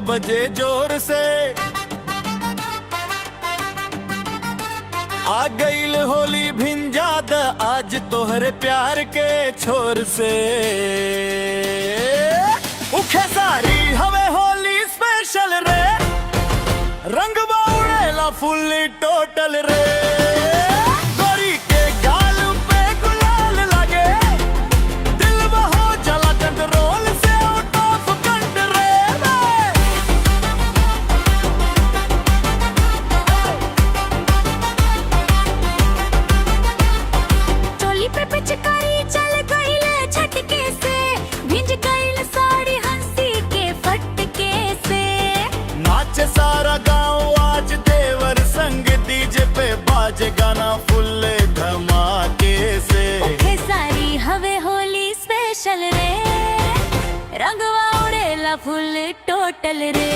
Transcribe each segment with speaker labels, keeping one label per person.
Speaker 1: बजे जोर से। आ गईल होली भिंजाद आज तोहरे प्यार के छोर से। उखे सारी हवे होली स्पेशल रे, रंग बाउड़ेला फुल्ली टोटल रे। गोरी के गाल पे गुलाल लगे, दिल में हो जला कंट्रोल से आउट ऑफ कंट्रोल।
Speaker 2: चोली पे पिचकारी चल गईले झटके से, भिंज गईल साड़ी हंसी के फटके से।
Speaker 1: नाचे सारा गांव आज देवर संग, डीजे पे बाजे गाना फुल धमाके से।
Speaker 2: उखे सारी हवे होली स्पेशल रे, रंगवा उड़ेला फुल टोटल रे।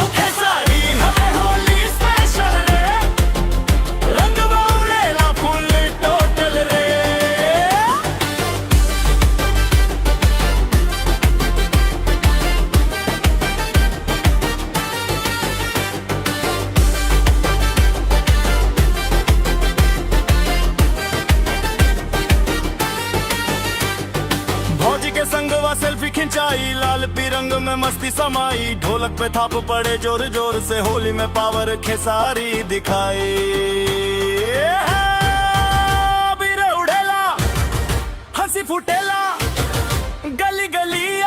Speaker 1: उखे सारी हवे होली स्पेशल रे, रंग बाउड़ेला फुल टोटल रे। भौजी के संगवा सेल्फी खिंचाई, लाल पिरंग में मस्ती समाई। ढोलक पे थाप पड़े जोर जोर से, होली में पावर खेसारी दिखाई। बीरे उड़ेला हंसी फुटेला, गली गली